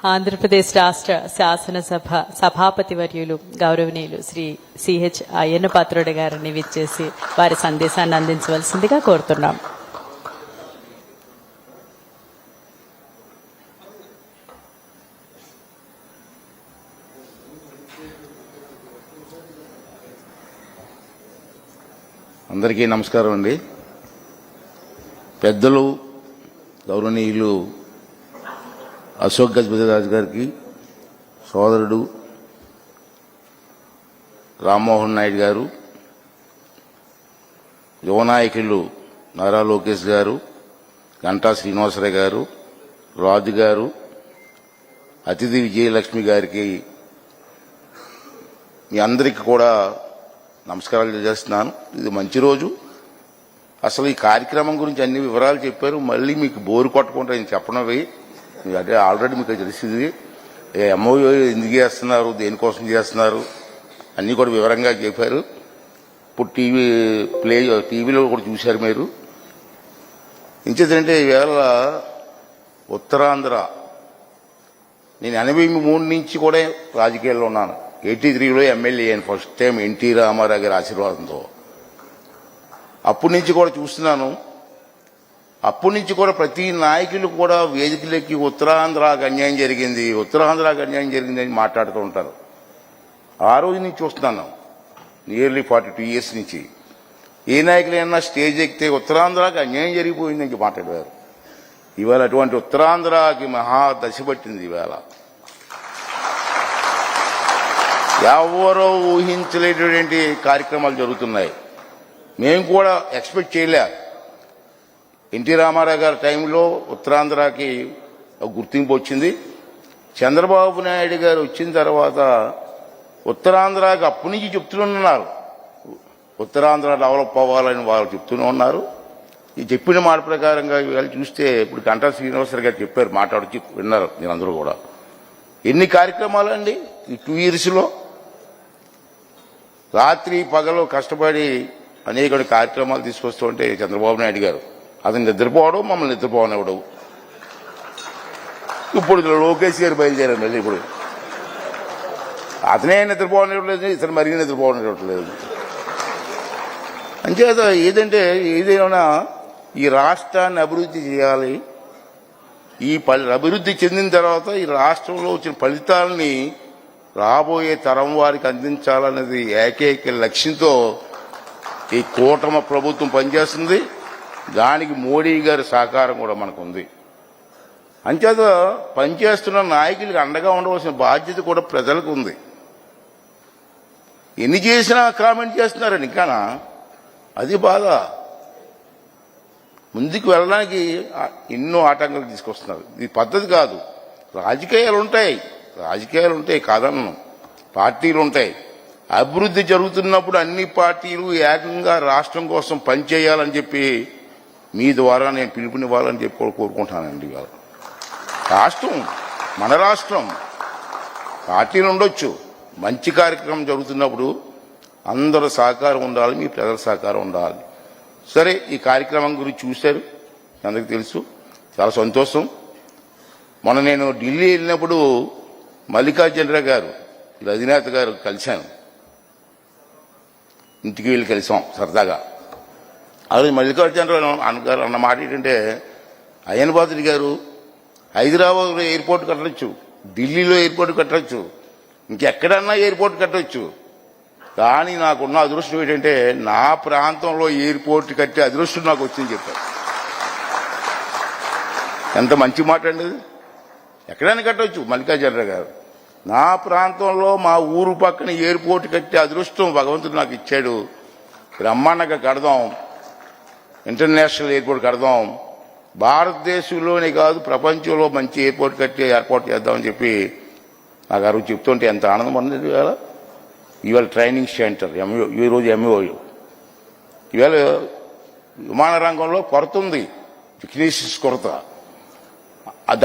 ఆంధ్రప్రదేశ్ రాష్ట్ర శాసనసభ సభాపతి వర్యులు గౌరవనీయులు శ్రీ సిహెచ్ అయ్యన్న పాత్రుడు గారిని విచ్చేసి వారి సందేశాన్ని అందించవలసిందిగా కోరుతున్నాం. అందరికీ నమస్కారం అండి. పెద్దలు గౌరవనీయులు అశోక్ గజపతిరాజు గారికి, సోదరుడు రామ్మోహన్ నాయుడు గారు, యువ నాయకులు నారా లోకేష్ గారు, గంటా శ్రీనివాసరావు గారు, రాజు గారు, అతిథి విజయలక్ష్మి గారికి మీ అందరికీ కూడా నమస్కారాలు తెలియజేస్తున్నాను. ఇది మంచి రోజు. అసలు ఈ కార్యక్రమం గురించి అన్ని వివరాలు చెప్పారు. మళ్ళీ మీకు బోరు కొట్టకుండా నేను చెప్పనవి అంటే ఆల్రెడీ మీకు తెలిసింది. ఎంఓయూ ఎందుకు చేస్తున్నారు, దేనికోసం చేస్తున్నారు అన్నీ కూడా వివరంగా చెప్పారు. ఇప్పుడు టీవీలో కూడా చూశారు మీరు. ఇంకేంటంటే ఈవేళ ఉత్తరాంధ్ర నేను 83 నుంచి కూడా రాజకీయాల్లో ఉన్నాను. 83లో ఎమ్మెల్యే అయిన ఫస్ట్ టైం ఎన్టీ రామారావు గారి ఆశీర్వాదంతో. అప్పటి నుంచి కూడా చూస్తున్నాను. అప్పటి నుంచి కూడా ప్రతి నాయకులు కూడా వేదికలెక్కి ఉత్తరాంధ్రకు అన్యాయం జరిగింది, ఉత్తరాంధ్రకు అన్యాయం జరిగిందని మాట్లాడుతూ ఉంటారు. ఆ రోజు నుంచి చూస్తున్నాను, నియర్లీ 42 years నుంచి. ఏ నాయకులైనా స్టేజ్ ఎక్కితే ఉత్తరాంధ్రకు అన్యాయం జరిగిపోయిందని మాట్లాడారు. ఇవాళ అటువంటి ఉత్తరాంధ్రకి మహా దశ పట్టింది. ఇవాళ ఎవరో ఊహించలేటువంటి కార్యక్రమాలు జరుగుతున్నాయి. మేము కూడా ఎక్స్పెక్ట్ చేయలే. ఎన్టీ రామారావు గారి టైంలో ఉత్తరాంధ్రకి గుర్తింపు వచ్చింది. చంద్రబాబు నాయుడు గారు వచ్చిన తర్వాత ఉత్తరాంధ్రకి అప్పటి నుంచి చెప్తున్నారు, ఉత్తరాంధ్ర డెవలప్ అవ్వాలని వాళ్ళు చెప్తూనే ఉన్నారు. ఈ చెప్పిన మాట ప్రకారంగా ఇవాళ చూస్తే ఇప్పుడు గంటా శ్రీనివాసరావు గారు చెప్పారు, మాట్లాడుతూ విన్నారు మీరందరూ కూడా. ఎన్ని కార్యక్రమాలండి ఈ 2 yearsలో. రాత్రి పగలు కష్టపడి అనేక కార్యక్రమాలు తీసుకొస్తూ ఉంటే చంద్రబాబు నాయుడు గారు అతను నిద్రపోవడం, మమ్మల్ని నిద్రపోవనివ్వడం. ఇప్పుడు లోకేష్ గారు బయలుదేరారు. మళ్ళీ ఇప్పుడు అతనే నిద్రపోవనివ్వట్లేదు, ఇతను మరీ నిద్రపోవనివ్వట్లేదు. అంచేత ఏదంటే ఏదైనా ఈ రాష్ట్రాన్ని అభివృద్ధి చేయాలి. ఈ అభివృద్ధి చెందిన తర్వాత ఈ రాష్ట్రంలో వచ్చిన ఫలితాలని రాబోయే తరం వారికి అందించాలనేది ఏకైక లక్ష్యంతో ఈ కూటమి ప్రభుత్వం పనిచేస్తుంది. దానికి మోడీ గారి సహకారం కూడా మనకు ఉంది. అంచేత పనిచేస్తున్న నాయకులకు అండగా ఉండవలసిన బాధ్యత కూడా ప్రజలకు ఉంది. ఎన్ని చేసినా కామెంట్ చేస్తున్నారండి ఇంకానా, అది బాధ. ముందుకు వెళ్ళడానికి ఎన్నో ఆటంకాలు తీసుకొస్తున్నారు. ఇది పద్ధతి కాదు. రాజకీయాలు ఉంటాయి కాదన్ను, పార్టీలు ఉంటాయి. అభివృద్ధి జరుగుతున్నప్పుడు అన్ని పార్టీలు ఏకంగా రాష్ట్రం కోసం పనిచేయాలని చెప్పి మీ ద్వారా నేను పిలుపునివ్వాలని చెప్పి కోరుకుంటానండి. ఇవాళ రాష్ట్రం మన రాష్ట్రం, పార్టీలు ఉండొచ్చు. మంచి కార్యక్రమం జరుగుతున్నప్పుడు అందరూ సహకారం ఉండాలి, మీ ప్రజల సహకారం ఉండాలి. సరే, ఈ కార్యక్రమం గురించి చూశారు, అందరికీ తెలుసు. చాలా సంతోషం. మొన్న నేను ఢిల్లీ వెళ్ళినప్పుడు మల్లికార్జునరావు గారు, అధినేత గారు కలిశాను. ఇంటికి వెళ్ళి కలిసాం సరదాగా. అది మల్లికార్జునరావు గారు అన్న మాట ఏంటంటే, అయ్యన్న పాత్రుడు గారు హైదరాబాద్ ఎయిర్పోర్ట్ కట్టవచ్చు, ఢిల్లీలో ఎయిర్పోర్ట్ కట్టవచ్చు, ఇంకెక్కడన్నా ఎయిర్పోర్ట్ కట్టవచ్చు. కానీ నాకున్న అదృష్టం ఏంటంటే నా ప్రాంతంలో ఎయిర్పోర్ట్ కట్టే అదృష్టం నాకు వచ్చింది చెప్పారు. ఎంత మంచి మాట అండి. ఎక్కడైనా కట్టవచ్చు మల్లికార్జునరావు గారు. నా ప్రాంతంలో మా ఊరు పక్కన ఎయిర్పోర్ట్ కట్టే అదృష్టం భగవంతుడు నాకు ఇచ్చాడు. బ్రహ్మాండంగా కడదాం, ఇంటర్నేషనల్ ఎయిర్పోర్ట్ కడదాం, భారతదేశంలోనే కాదు ప్రపంచంలో మంచి ఎయిర్పోర్ట్ కట్టి ఏర్పాటు చేద్దామని చెప్పి నాకు అరువు చెప్తుంటే ఎంత ఆనందం ఉంది. ఇవాళ ట్రైనింగ్ సెంటర్ ఈరోజు ఎంఓయూ. ఇవాళ విమాన రంగంలో కొరత ఉంది, టెక్నీషియన్స్ కొరత.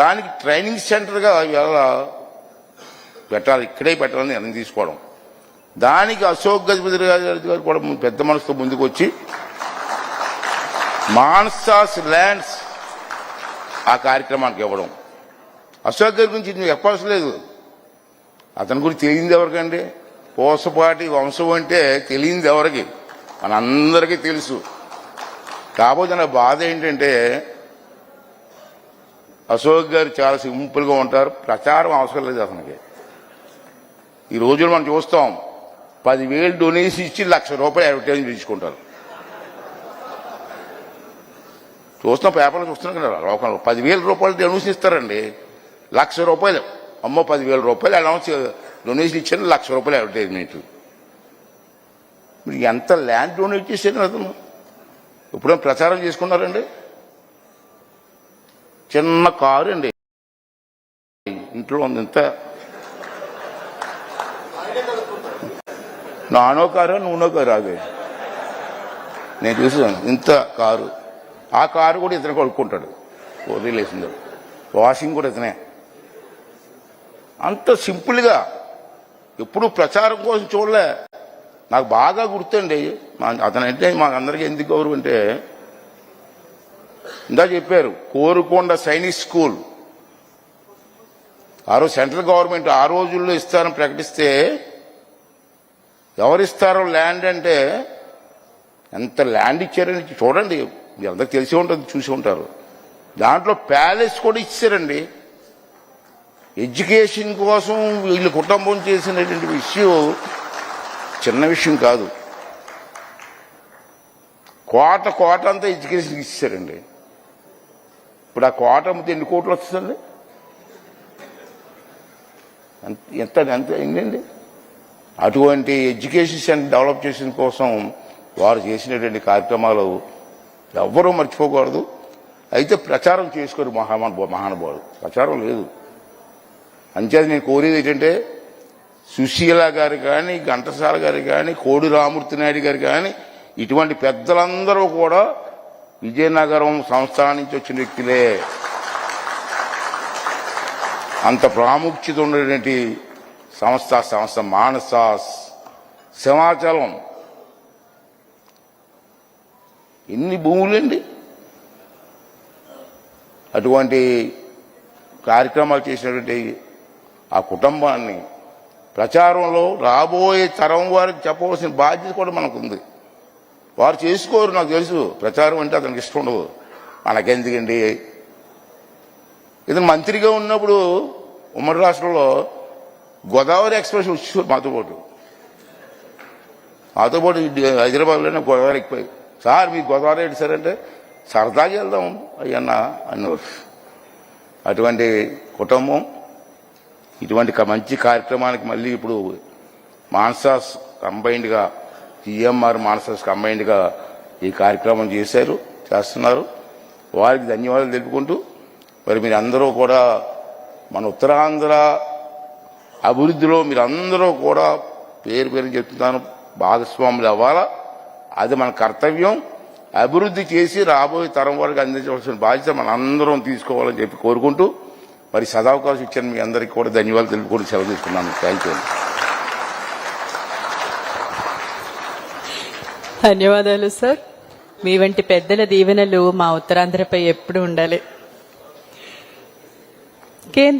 దానికి ట్రైనింగ్ సెంటర్గా ఇవాళ పెట్టాలి, ఇక్కడే పెట్టాలని నిర్ణయం తీసుకోవడం. దానికి అశోక్ గజపతిరాజు గారు కూడా పెద్ద మనసుతో ముందుకు వచ్చి మాన్సాస్ ల్యాండ్స్ ఆ కార్యక్రమానికి ఇవ్వడం. అశోక్ గారి గురించి నువ్వు చెప్పాల్సిన లేదు. అతని గురించి తెలియంది ఎవరికండి? పూసపాటి వంశం అంటే తెలియంది ఎవరికి? మనందరికీ తెలుసు. కాకపోతే నా బాధ ఏంటంటే అశోక్ గారు చాలా సింపుల్గా ఉంటారు. ప్రచారం అవసరం లేదు అతనికి. ఈ రోజులు మనం చూస్తాం, 10,000 డొనేషన్ ఇచ్చి ₹1,00,000 అడ్వర్టైజింగ్ తీసుకుంటారు. చూస్తున్నాం, పేపర్లు చూస్తున్నాం కదా లోకంలో. ₹10,000 డొనేషన్ ఇస్తారండి. ₹1,00,000 అమ్మో ₹10,000 అనౌన్స్ డొనేషన్ ఇచ్చాను, ₹1,00,000 అడ్వర్టైజ్మెంట్. మీరు ఎంత ల్యాండ్ డొనేట్ చేశారు అతను? ఎప్పుడైనా ప్రచారం చేసుకున్నారండి? చిన్న కారు అండి, ఇంట్లో ఉంది. ఇంత నానో కారు నూనో కారు అది నేను చూసాను. ఇంత కారు, ఆ కారు కూడా ఇతను కొనుక్కుంటాడు. వదిలేసింది వాషింగ్ కూడా ఇతనే. అంత సింపుల్గా ఎప్పుడు ప్రచారం కోసం చూడలే. నాకు బాగా గుర్తండి అతనంటే మాకు అందరికీ ఎందుకు గౌరవం అంటే, ఇందా చెప్పారు కోరుకొండ సైనిక్ స్కూల్ ఆ రోజు సెంట్రల్ గవర్నమెంట్ ఆ రోజుల్లో ఇస్తారని ప్రకటిస్తే ఎవరిస్తారో ల్యాండ్ అంటే ఎంత ల్యాండ్ ఇచ్చారని చూడండి. మీ అందరికి తెలిసి ఉంటుంది, చూసి ఉంటారు. దాంట్లో ప్యాలెస్ కూడా ఇచ్చారండి. ఎడ్యుకేషన్ కోసం వీళ్ళ కుటుంబం చేసినటువంటి విషయం చిన్న విషయం కాదు. కోట అంతా ఎడ్యుకేషన్ ఇచ్చారండి. ఇప్పుడు ఆ కోట అమ్మితే ఎన్ని కోట్లు వస్తుందండి? ఎంత ఎంత ఏంటండి? అటువంటి ఎడ్యుకేషన్ సెంటర్ డెవలప్ చేసిన కోసం వారు చేసినటువంటి కార్యక్రమాలు ఎవ్వరూ మర్చిపోకూడదు. అయితే ప్రచారం చేసుకోరు మహానుభావులు. ప్రచారం లేదు. అంచేది నేను కోరేది ఏంటంటే, సుశీల గారు కానీ, ఘంటసాల గారు కానీ, కోడి రామూర్తి నాయుడు గారు కానీ, ఇటువంటి పెద్దలందరూ కూడా విజయనగరం సంస్థానం నుంచి వచ్చిన వ్యక్తులే. అంత ప్రాముఖ్యత ఉన్నటువంటి సంస్థ మానస సింహాచలం ఎన్ని భూములండి? అటువంటి కార్యక్రమాలు చేసినటువంటి ఆ కుటుంబాన్ని ప్రచారంలో రాబోయే తరం వారికి చెప్పవలసిన బాధ్యత కూడా మనకుంది. వారు చేసుకోరు, నాకు తెలుసు. ప్రచారం అంటే అతనికి ఇష్టం ఉండదు. మనకెందుకండి? ఇతను మంత్రిగా ఉన్నప్పుడు ఉమ్మడి రాష్ట్రంలో గోదావరి ఎక్స్ప్రెస్ వచ్చి మాతో పాటు హైదరాబాద్లోనే గోదావరి ఎక్కిపోయి, సార్ మీకు గోదావరి ఏంటి సార్ అంటే, సరదాగా వెళ్దాం అయ్యన్న అన్నవారు. అటువంటి కుటుంబం ఇటువంటి మంచి కార్యక్రమానికి మళ్ళీ ఇప్పుడు మాన్సాస్ కంబైన్డ్గా, జిఎంఆర్ మాన్సాస్ కంబైన్డ్గా ఈ కార్యక్రమం చేస్తున్నారు. వారికి ధన్యవాదాలు తెలుపుకుంటూ, మరి మీరందరూ కూడా మన ఉత్తరాంధ్ర అభివృద్ధిలో మీరందరూ కూడా పేరు చెప్తున్నాను భాగస్వాములు అవ్వాలా. అది మన కర్తవ్యం. అభివృద్ధి చేసి రాబోయే తరం వారికి అందించవలసిన బాధ్యత మన అందరం తీసుకోవాలని చెప్పి కోరుకుంటూ, మరి సదావకాశం ఇచ్చిన మీ అందరికీ కూడా ధన్యవాదాలు తెలుపుకుంటూ సెలవు తీసుకున్నాను. Thank you. ధన్యవాదాలు సార్. మీ వంటి పెద్దల దీవెనలు మా ఉత్తరాంధ్రపై ఎప్పుడు ఉండాలి. కేంద్ర